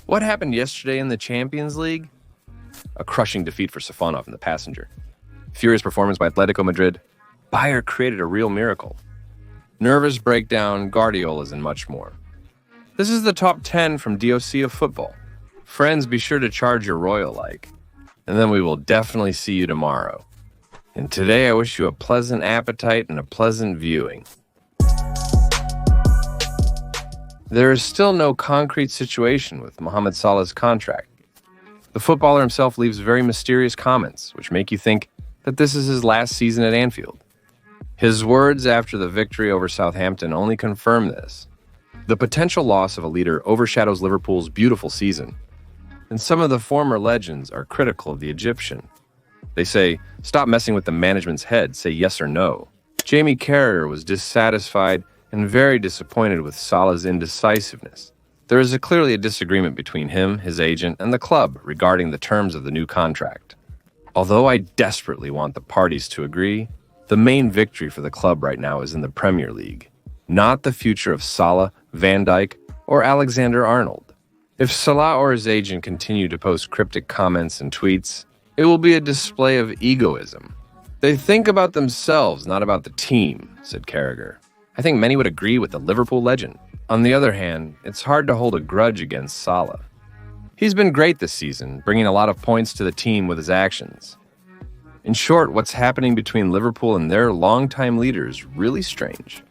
What happened yesterday in the Champions League? A crushing defeat for Safonov in the passenger. Furious performance by Atletico Madrid. Bayern created a real miracle. Nervous breakdown, Guardiola's, and much more. This is the top 10 from DOC of football. Friends, be sure to charge your royal like. And then we will definitely see you tomorrow. And today I wish you a pleasant appetite and a pleasant viewing. There is still no concrete situation with Mohamed Salah's contract. The footballer himself leaves very mysterious comments, which make you think that this is his last season at Anfield. His words after the victory over Southampton only confirm this. The potential loss of a leader overshadows Liverpool's beautiful season, and some of the former legends are critical of the Egyptian. They say, stop messing with the management's head, say yes or no. Jamie Carragher was dissatisfied and very disappointed with Salah's indecisiveness. There is clearly a disagreement between him, his agent, and the club regarding the terms of the new contract. Although I desperately want the parties to agree, the main victory for the club right now is in the Premier League, not the future of Salah, Van Dijk, or Alexander-Arnold. If Salah or his agent continue to post cryptic comments and tweets, it will be a display of egoism. They think about themselves, not about the team, said Carragher. I think many would agree with the Liverpool legend. On the other hand, it's hard to hold a grudge against Salah. He's been great this season, bringing a lot of points to the team with his actions. In short, what's happening between Liverpool and their longtime leader is really strange.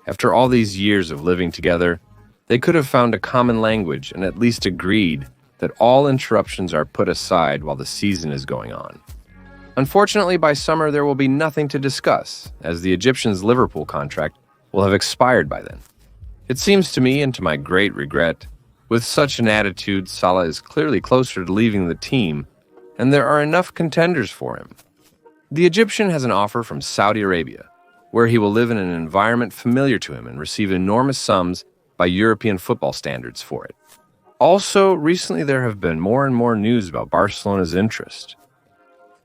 After all these years of living together, they could have found a common language and at least agreed that all interruptions are put aside while the season is going on. Unfortunately, by summer there will be nothing to discuss, as the Egyptian's Liverpool contract will have expired by then. It seems to me, and to my great regret, with such an attitude, Salah is clearly closer to leaving the team, and there are enough contenders for him. The Egyptian has an offer from Saudi Arabia, where he will live in an environment familiar to him and receive enormous sums by European football standards for it. Also, recently there have been more and more news about Barcelona's interest.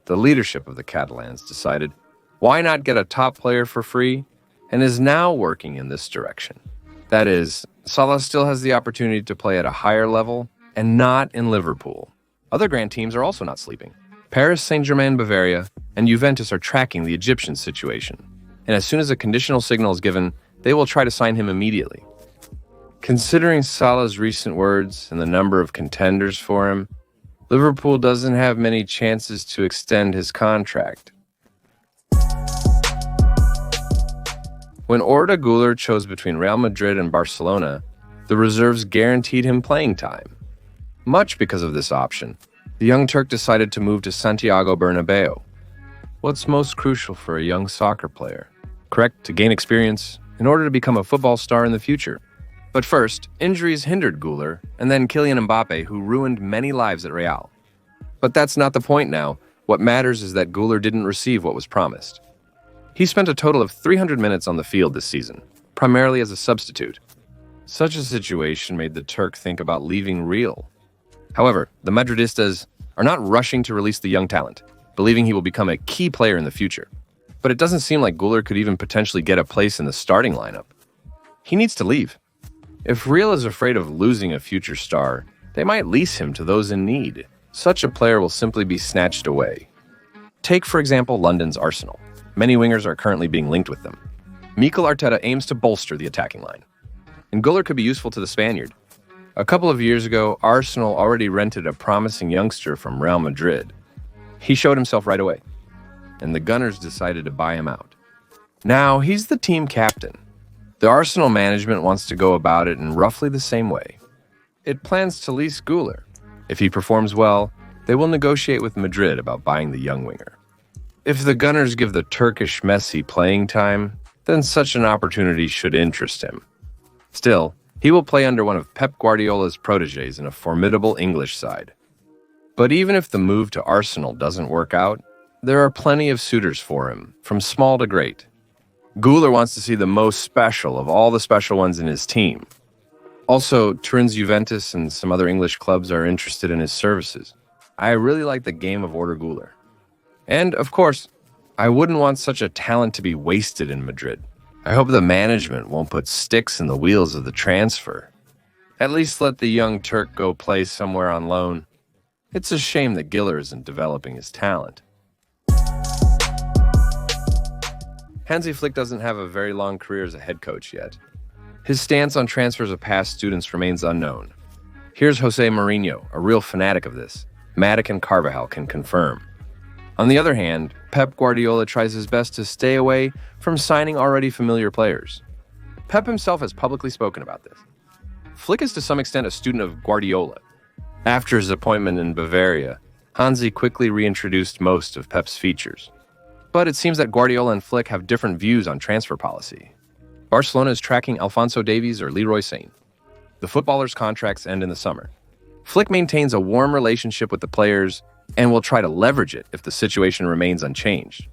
The leadership of the Catalans decided, why not get a top player for free, and is now working in this direction. That is, Salah still has the opportunity to play at a higher level, and not in Liverpool. Other grand teams are also not sleeping. Paris, Saint-Germain, Bavaria, and Juventus are tracking the Egyptian situation, and as soon as a conditional signal is given, they will try to sign him immediately. Considering Salah's recent words and the number of contenders for him, Liverpool doesn't have many chances to extend his contract. When Guler chose between Real Madrid and Barcelona, the reserves guaranteed him playing time. Much because of this option, the young Turk decided to move to Santiago Bernabeu. What's most crucial for a young soccer player? Correct, to gain experience in order to become a football star in the future. But first, injuries hindered Guler, and then Kylian Mbappe, who ruined many lives at Real. But that's not the point now. What matters is that Guler didn't receive what was promised. He spent a total of 300 minutes on the field this season, primarily as a substitute. Such a situation made the Turk think about leaving Real. However, the Madridistas are not rushing to release the young talent, believing he will become a key player in the future. But it doesn't seem like Guler could even potentially get a place in the starting lineup. He needs to leave. If Real is afraid of losing a future star, they might lease him to those in need. Such a player will simply be snatched away. Take, for example, London's Arsenal. Many wingers are currently being linked with them. Mikel Arteta aims to bolster the attacking line, and Guler could be useful to the Spaniard. A couple of years ago, Arsenal already rented a promising youngster from Real Madrid. He showed himself right away, and the Gunners decided to buy him out. Now, he's the team captain. The Arsenal management wants to go about it in roughly the same way. It plans to lease Guler. If he performs well, they will negotiate with Madrid about buying the young winger. If the Gunners give the Turkish Messi playing time, then such an opportunity should interest him. Still, he will play under one of Pep Guardiola's protégés in a formidable English side. But even if the move to Arsenal doesn't work out, there are plenty of suitors for him, from small to great. Guler wants to see the most special of all the special ones in his team. Also, Turin's Juventus and some other English clubs are interested in his services. I really like the game of Guler. And, of course, I wouldn't want such a talent to be wasted in Madrid. I hope the management won't put sticks in the wheels of the transfer. At least let the young Turk go play somewhere on loan. It's a shame that Guler isn't developing his talent. Hansi Flick doesn't have a very long career as a head coach yet. His stance on transfers of past students remains unknown. Here's Jose Mourinho, a real fanatic of this. Matic and Carvajal can confirm. On the other hand, Pep Guardiola tries his best to stay away from signing already familiar players. Pep himself has publicly spoken about this. Flick is to some extent a student of Guardiola. After his appointment in Bavaria, Hansi quickly reintroduced most of Pep's features. But it seems that Guardiola and Flick have different views on transfer policy. Barcelona is tracking Alphonso Davies or Leroy Sane. The footballers' contracts end in the summer. Flick maintains a warm relationship with the players and will try to leverage it if the situation remains unchanged.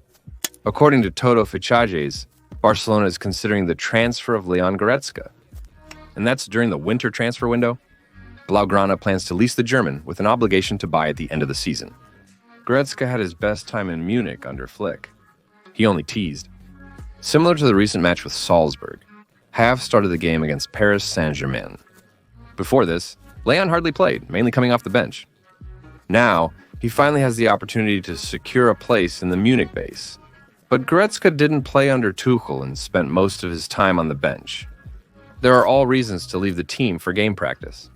According to Todo Fichajes, Barcelona is considering the transfer of Leon Goretzka. And that's during the winter transfer window. Blaugrana plans to lease the German with an obligation to buy at the end of the season. Goretzka had his best time in Munich under Flick. He only teased. Similar to the recent match with Salzburg, Have started the game against Paris Saint-Germain. Before this, Leon hardly played, mainly coming off the bench. Now, he finally has the opportunity to secure a place in the Munich base. But Goretzka didn't play under Tuchel and spent most of his time on the bench. There are all reasons to leave the team for game practice.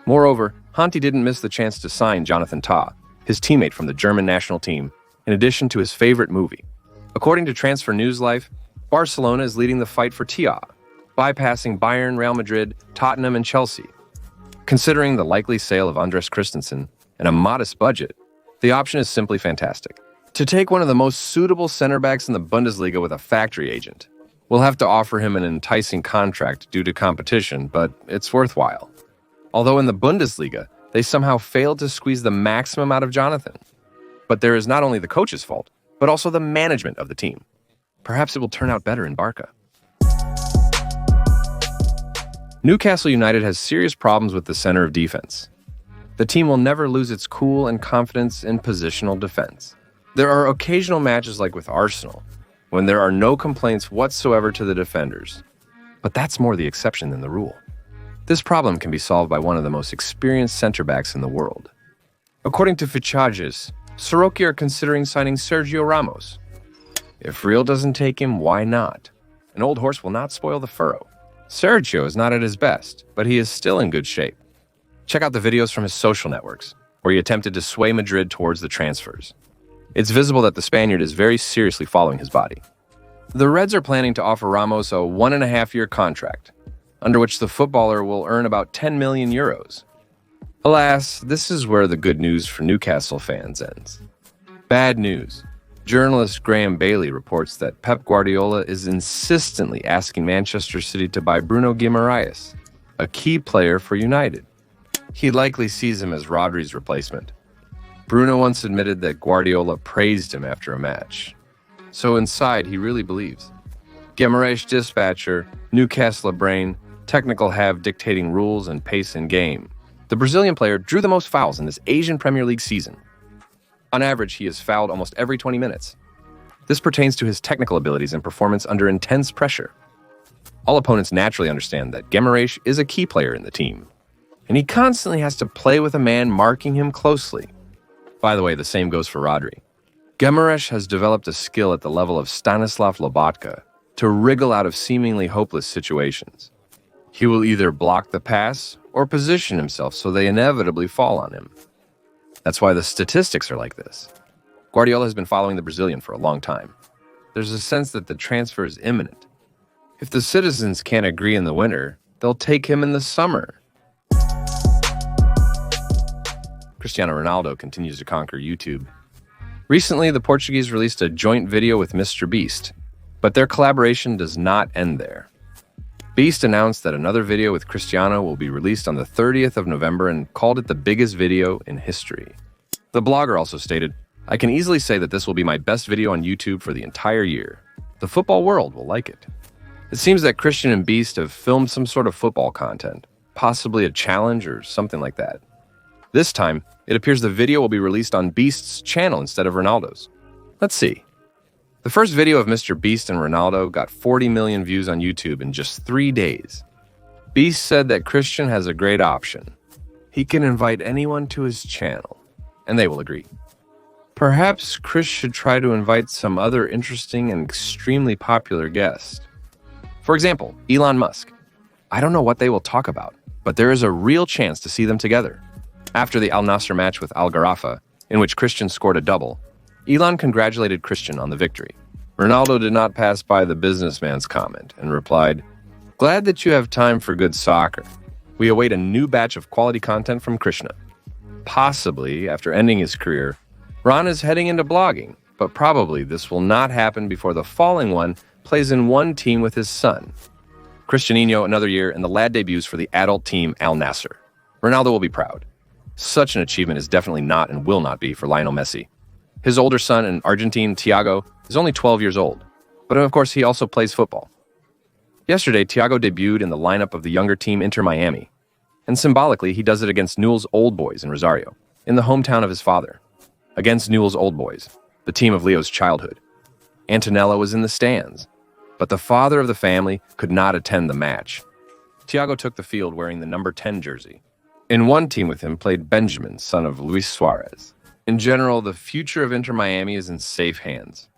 Moreover, Hansi didn't miss the chance to sign Jonathan Tah, his teammate from the German national team, in addition to his favorite movie. According to Transfer News Life, Barcelona is leading the fight for Tah, bypassing Bayern, Real Madrid, Tottenham, and Chelsea. Considering the likely sale of Andres Christensen and a modest budget, the option is simply fantastic. To take one of the most suitable center backs in the Bundesliga with a factory agent, we'll have to offer him an enticing contract due to competition, but it's worthwhile. Although in the Bundesliga, they somehow failed to squeeze the maximum out of Jonathan. But there is not only the coach's fault, but also the management of the team. Perhaps it will turn out better in Barca. Newcastle United has serious problems with the center of defense. The team will never lose its cool and confidence in positional defense. There are occasional matches like with Arsenal, when there are no complaints whatsoever to the defenders. But that's more the exception than the rule. This problem can be solved by one of the most experienced center-backs in the world. According to Fichajes, Soroki are considering signing Sergio Ramos. If Real doesn't take him, why not? An old horse will not spoil the furrow. Sergio is not at his best, but he is still in good shape. Check out the videos from his social networks, where he attempted to sway Madrid towards the transfers. It's visible that the Spaniard is very seriously following his body. The Reds are planning to offer Ramos a 1.5-year contract, under which the footballer will earn about 10 million euros. Alas, this is where the good news for Newcastle fans ends. Bad news. Journalist Graham Bailey reports that Pep Guardiola is insistently asking Manchester City to buy Bruno Guimaraes, a key player for United. He likely sees him as Rodri's replacement. Bruno once admitted that Guardiola praised him after a match. So inside, he really believes. Guimaraes dispatcher, Newcastle brain, technical have dictating rules and pace in game. The Brazilian player drew the most fouls in this Asian Premier League season. On average, he is fouled almost every 20 minutes. This pertains to his technical abilities and performance under intense pressure. All opponents naturally understand that Guimaraes is a key player in the team, and he constantly has to play with a man marking him closely. By the way, the same goes for Rodri. Guimaraes has developed a skill at the level of Stanislav Lobotka to wriggle out of seemingly hopeless situations. He will either block the pass or position himself so they inevitably fall on him. That's why the statistics are like this. Guardiola has been following the Brazilian for a long time. There's a sense that the transfer is imminent. If the citizens can't agree in the winter, they'll take him in the summer. Cristiano Ronaldo continues to conquer YouTube. Recently, the Portuguese released a joint video with Mr. Beast, but their collaboration does not end there. Beast announced that another video with Cristiano will be released on the 30th of November and called it the biggest video in history. The blogger also stated, "I can easily say that this will be my best video on YouTube for the entire year. The football world will like it." It seems that Christian and Beast have filmed some sort of football content, possibly a challenge or something like that. This time, it appears the video will be released on Beast's channel instead of Ronaldo's. Let's see. The first video of Mr. Beast and Ronaldo got 40 million views on YouTube in just 3 days. Beast said that Christian has a great option. He can invite anyone to his channel, and they will agree. Perhaps Chris should try to invite some other interesting and extremely popular guest. For example, Elon Musk. I don't know what they will talk about, but there is a real chance to see them together. After the Al Nassr match with Al Gharafa, in which Christian scored a double, Elon congratulated Christian on the victory. Ronaldo did not pass by the businessman's comment and replied, "Glad that you have time for good soccer. We await a new batch of quality content from Krishna." Possibly, after ending his career, Ron is heading into blogging, but probably this will not happen before the falling one plays in one team with his son. Cristiano another year, and the lad debuts for the adult team Al Nassr. Ronaldo will be proud. Such an achievement is definitely not and will not be for Lionel Messi. His older son, an Argentine, Thiago, is only 12 years old, but of course he also plays football. Yesterday, Thiago debuted in the lineup of the younger team Inter Miami, and symbolically he does it against Newell's Old Boys in Rosario, in the hometown of his father. Against Newell's Old Boys, the team of Leo's childhood. Antonella was in the stands, but the father of the family could not attend the match. Thiago took the field wearing the number 10 jersey. In one team with him played Benjamin, son of Luis Suarez. In general, the future of Inter Miami is in safe hands.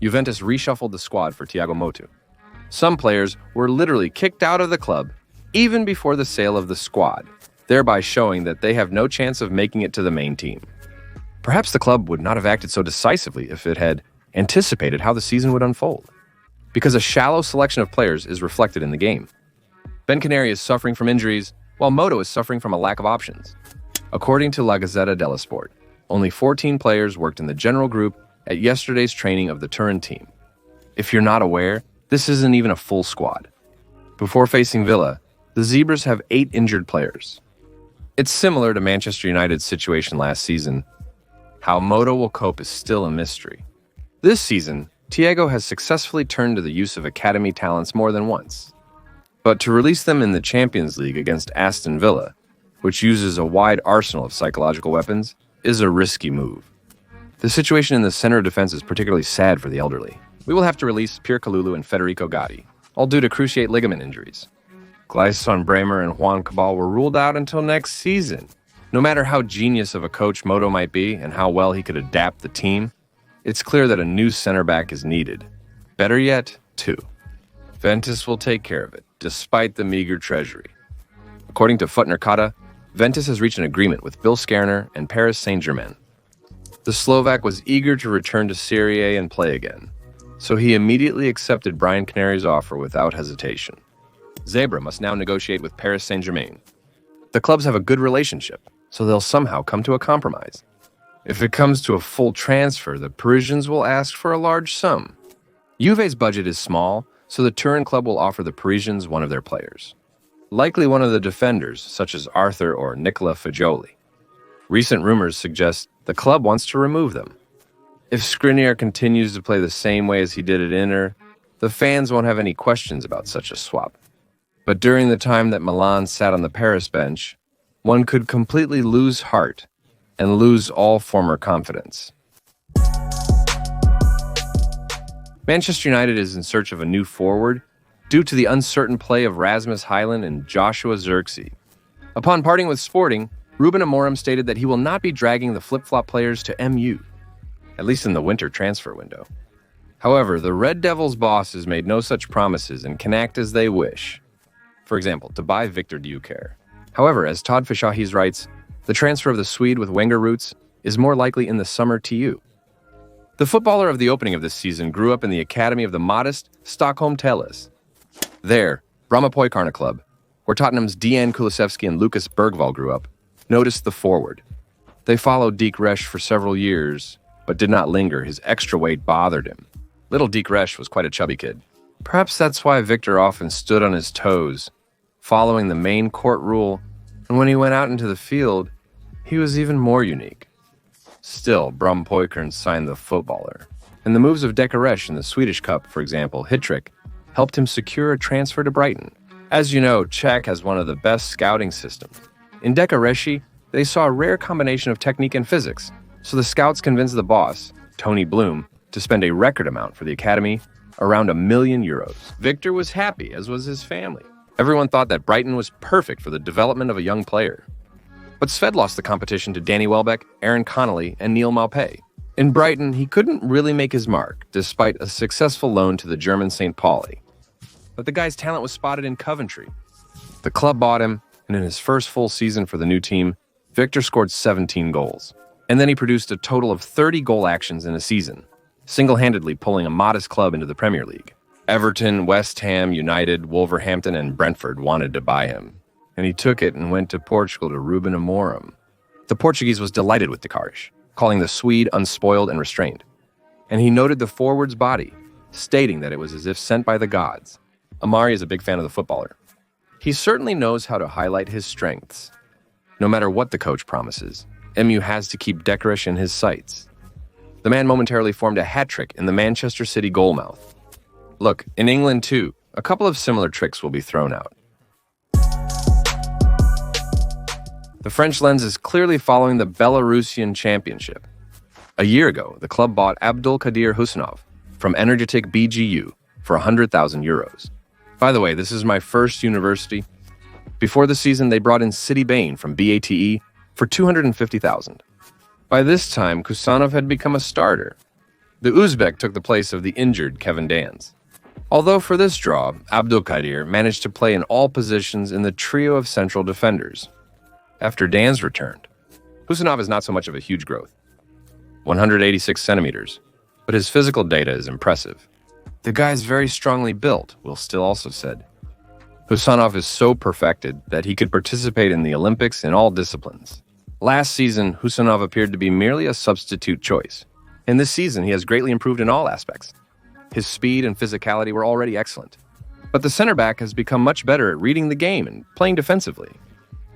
Juventus reshuffled the squad for Thiago Motta. Some players were literally kicked out of the club even before the sale of the squad, thereby showing that they have no chance of making it to the main team. Perhaps the club would not have acted so decisively if it had anticipated how the season would unfold, because a shallow selection of players is reflected in the game. Ben Canary is suffering from injuries, while Motta is suffering from a lack of options. According to La Gazzetta dello Sport, only 14 players worked in the general group at yesterday's training of the Turin team. If you're not aware, this isn't even a full squad. Before facing Villa, the Zebras have 8 injured players. It's similar to Manchester United's situation last season. How Motta will cope is still a mystery. This season, Thiago has successfully turned to the use of academy talents more than once. But to release them in the Champions League against Aston Villa, which uses a wide arsenal of psychological weapons, is a risky move. The situation in the center of defense is particularly sad for the elderly. We will have to release Pierre Kalulu and Federico Gotti, all due to cruciate ligament injuries. Gleison Bremer and Juan Cabal were ruled out until next season. No matter how genius of a coach Motta might be and how well he could adapt the team, it's clear that a new center back is needed. Better yet, 2. Ventus will take care of it, despite the meager treasury. According to Foot Mercata, Ventus has reached an agreement with Bill Skerner and Paris Saint-Germain. The Slovak was eager to return to Serie A and play again, so he immediately accepted Brian Canary's offer without hesitation. Zebra must now negotiate with Paris Saint-Germain. The clubs have a good relationship, so they'll somehow come to a compromise. If it comes to a full transfer, the Parisians will ask for a large sum. Juve's budget is small, so the Turin club will offer the Parisians one of their players. Likely one of the defenders, such as Arthur or Nicola Fagioli. Recent rumors suggest the club wants to remove them. If Skriniar continues to play the same way as he did at Inter, the fans won't have any questions about such a swap. But during the time that Milan sat on the Paris bench, one could completely lose heart and lose all former confidence. Manchester United is in search of a new forward due to the uncertain play of Rasmus Højlund and Joshua Zirkzee. Upon parting with Sporting, Ruben Amorim stated that he will not be dragging the flip-flop players to MU, at least in the winter transfer window. However, the Red Devils' bosses made no such promises and can act as they wish. For example, to buy Victor Gyökeres. However, as Todd Fishahes writes, the transfer of the Swede with Wenger roots is more likely in the summer TU. The footballer of the opening of this season grew up in the academy of the modest Stockholm Telles. There, Brahmapoikarna Club, where Tottenham's Dejan Kulusevski and Lucas Bergvall grew up, noticed the forward. They followed Deke Resch for several years, but did not linger. His extra weight bothered him. Little Deke Resch was quite a chubby kid. Perhaps that's why Victor often stood on his toes, following the main court rule, and when he went out into the field, he was even more unique. Still, Brahmapoikarna signed the footballer. And the moves of Deke Resch in the Swedish Cup, for example, Hittrick, helped him secure a transfer to Brighton. As you know, Czech has one of the best scouting systems. In Deke Resch, they saw a rare combination of technique and physics, so the scouts convinced the boss, Tony Bloom, to spend a record amount for the academy around €1 million. Victor was happy, as was his family. Everyone thought that Brighton was perfect for the development of a young player. But Sved lost the competition to Danny Welbeck, Aaron Connolly, and Neil Maupay. In Brighton, he couldn't really make his mark, despite a successful loan to the German St. Pauli. But the guy's talent was spotted in Coventry. The club bought him, and in his first full season for the new team, Victor scored 17 goals. And then he produced a total of 30 goal actions in a season, single-handedly pulling a modest club into the Premier League. Everton, West Ham, United, Wolverhampton, and Brentford wanted to buy him, and he took it and went to Portugal to Ruben Amorim. The Portuguese was delighted with Decarish, calling the Swede unspoiled and restrained. And he noted the forward's body, stating that it was as if sent by the gods. Amari is a big fan of the footballer. He certainly knows how to highlight his strengths. No matter what the coach promises, MU has to keep Decarish in his sights. The man momentarily formed a hat-trick in the Manchester City goalmouth. Look, in England too, a couple of similar tricks will be thrown out. The French lens is clearly following the Belarusian championship. A year ago, the club bought Abdulkadir Husanov from Energetic BGU for €100,000. By the way, this is my first university. Before the season, they brought in City Bain from BATE for $250,000. By this time, Husanov had become a starter. The Uzbek took the place of the injured Kevin Dans. Although for this draw, Abdulkadir managed to play in all positions in the trio of central defenders. After Dan's returned, Husanov is not so much of a huge growth, 186 centimeters, but his physical data is impressive. The guy's very strongly built, Will Still also said. Husanov is so perfected that he could participate in the Olympics in all disciplines. Last season, Husanov appeared to be merely a substitute choice. In this season, he has greatly improved in all aspects. His speed and physicality were already excellent. But the center back has become much better at reading the game and playing defensively.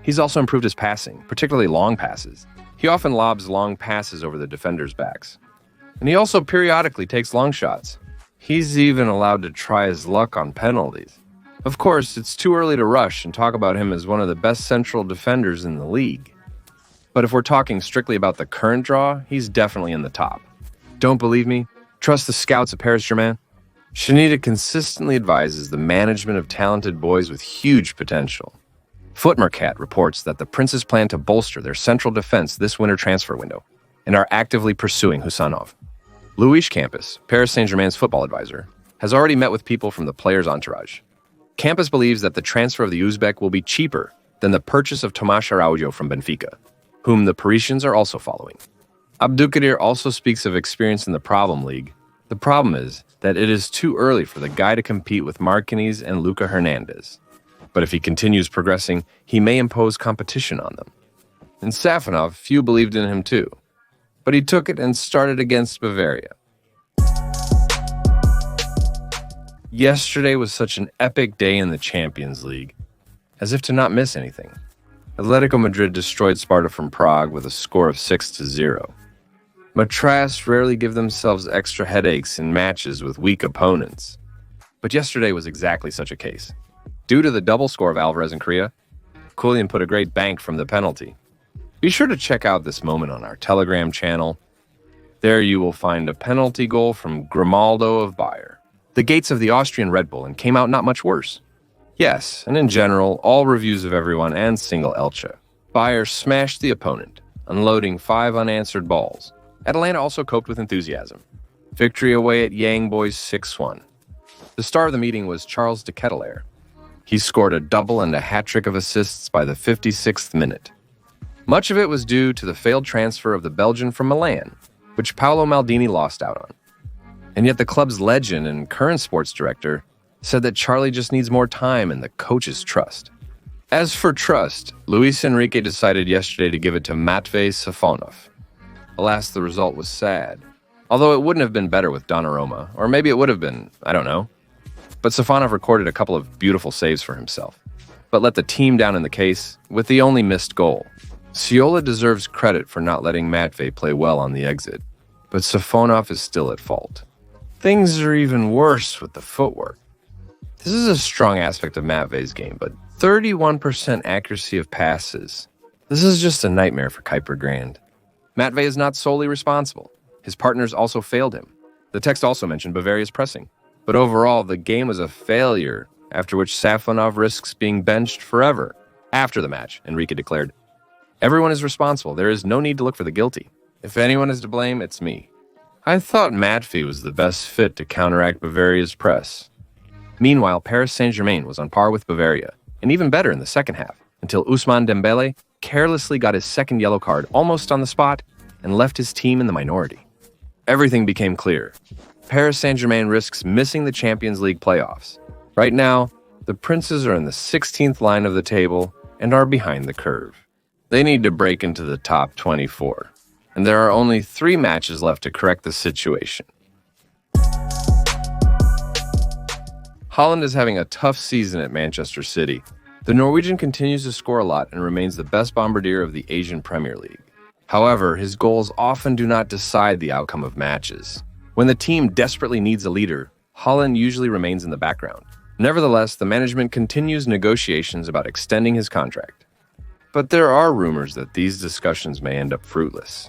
He's also improved his passing, particularly long passes. He often lobs long passes over the defenders' backs. And he also periodically takes long shots. He's even allowed to try his luck on penalties. Of course, it's too early to rush and talk about him as one of the best central defenders in the league. But if we're talking strictly about the current draw, he's definitely in the top. Don't believe me? Trust the scouts at Paris Saint-Germain? Shanita consistently advises the management of talented boys with huge potential. Footmercat reports that the Princes plan to bolster their central defense this winter transfer window and are actively pursuing Husanov. Luis Campos, Paris Saint-Germain's football advisor, has already met with people from the player's entourage. Campos believes that the transfer of the Uzbek will be cheaper than the purchase of Tomas Araujo from Benfica, whom the Parisians are also following. Abdulkadir also speaks of experience in the Problem League. The problem is that it is too early for the guy to compete with Marquinhos and Luca Hernandez. But if he continues progressing, he may impose competition on them. In Safonov, few believed in him too. But he took it and started against Bavaria. Yesterday was such an epic day in the Champions League, as if to not miss anything. Atletico Madrid destroyed Sparta from Prague with a score of 6-0. Matras rarely give themselves extra headaches in matches with weak opponents. But yesterday was exactly such a case. Due to the double score of Alvarez and Correa, Julian put a great bank from the penalty. Be sure to check out this moment on our Telegram channel. There you will find a penalty goal from Grimaldo of Bayern. The gates of the Austrian Red Bull and came out not much worse. Yes, and in general, all reviews of everyone and single Elche. Bayern smashed the opponent, unloading 5 unanswered balls. Atalanta also coped with enthusiasm. Victory away at Young Boys 6-1. The star of the meeting was Charles de Ketelaere. He scored a double and a hat-trick of assists by the 56th minute. Much of it was due to the failed transfer of the Belgian from Milan, which Paolo Maldini lost out on. And yet the club's legend and current sports director said that Charlie just needs more time and the coach's trust. As for trust, Luis Enrique decided yesterday to give it to Matvei Safonov. Alas, the result was sad. Although it wouldn't have been better with Donnarumma, or maybe it would have been, I don't know. But Safonov recorded a couple of beautiful saves for himself, but let the team down in the case with the only missed goal. Ciola deserves credit for not letting Matvei play well on the exit, but Safonov is still at fault. Things are even worse with the footwork. This is a strong aspect of Matvei's game, but 31% accuracy of passes. This is just a nightmare for Kuiper Grand. Matvei is not solely responsible. His partners also failed him. The text also mentioned Bavaria's pressing, But overall, the game was a failure, after which Safonov risks being benched forever. After the match, Enrique declared, "Everyone is responsible. There is no need to look for the guilty. If anyone is to blame, it's me." I thought Matfi was the best fit to counteract Bavaria's press. Meanwhile, Paris Saint-Germain was on par with Bavaria, and even better in the second half, until Ousmane Dembele carelessly got his second yellow card almost on the spot and left his team in the minority. Everything became clear. Paris Saint-Germain risks missing the Champions League playoffs. Right now, the Princes are in the 16th line of the table and are behind the curve. They need to break into the top 24, and there are only 3 matches left to correct the situation. Haaland is having a tough season at Manchester City. The Norwegian continues to score a lot and remains the best bombardier of the Asian Premier League. However, his goals often do not decide the outcome of matches. When the team desperately needs a leader, Haaland usually remains in the background. Nevertheless, the management continues negotiations about extending his contract. But there are rumors that these discussions may end up fruitless.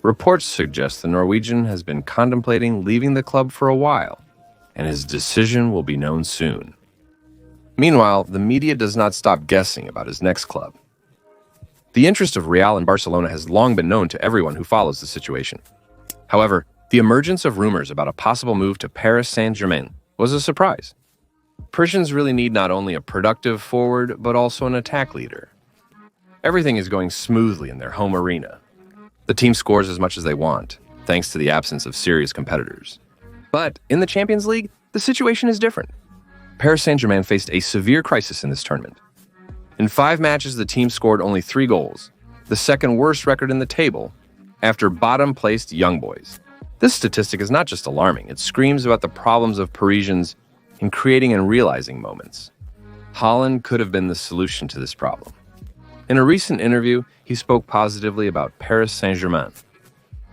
Reports suggest the Norwegian has been contemplating leaving the club for a while, and his decision will be known soon. Meanwhile, the media does not stop guessing about his next club. The interest of Real and Barcelona has long been known to everyone who follows the situation. However, the emergence of rumors about a possible move to Paris Saint-Germain was a surprise. Parisians really need not only a productive forward, but also an attack leader. Everything is going smoothly in their home arena. The team scores as much as they want, thanks to the absence of serious competitors. But in the Champions League, the situation is different. Paris Saint-Germain faced a severe crisis in this tournament. In 5 matches, the team scored only 3 goals, the second worst record in the table, after bottom-placed Young Boys. This statistic is not just alarming, it screams about the problems of Parisians in creating and realizing moments. Haaland could have been the solution to this problem. In a recent interview, he spoke positively about Paris Saint-Germain.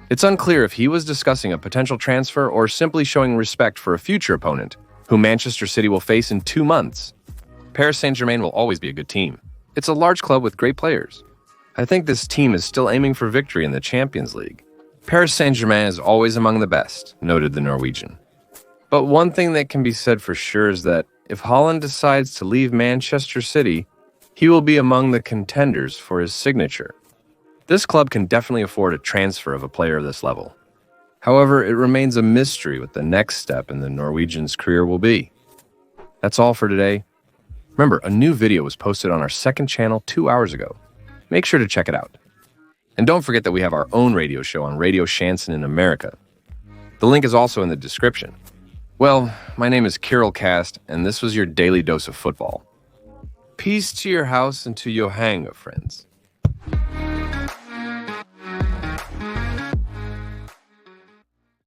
It's unclear if he was discussing a potential transfer or simply showing respect for a future opponent, who Manchester City will face in 2 months. Paris Saint-Germain will always be a good team. It's a large club with great players. I think this team is still aiming for victory in the Champions League. Paris Saint-Germain is always among the best, noted the Norwegian. But one thing that can be said for sure is that if Haaland decides to leave Manchester City, he will be among the contenders for his signature. This club can definitely afford a transfer of a player of this level. However, it remains a mystery what the next step in the Norwegian's career will be. That's all for today. Remember, a new video was posted on our second channel 2 hours ago. Make sure to check it out. And don't forget that we have our own radio show on Radio Shanson in America. The link is also in the description. Well, my name is Kirill Cast, and this was your daily dose of football. Peace to your house and to your hangar, friends.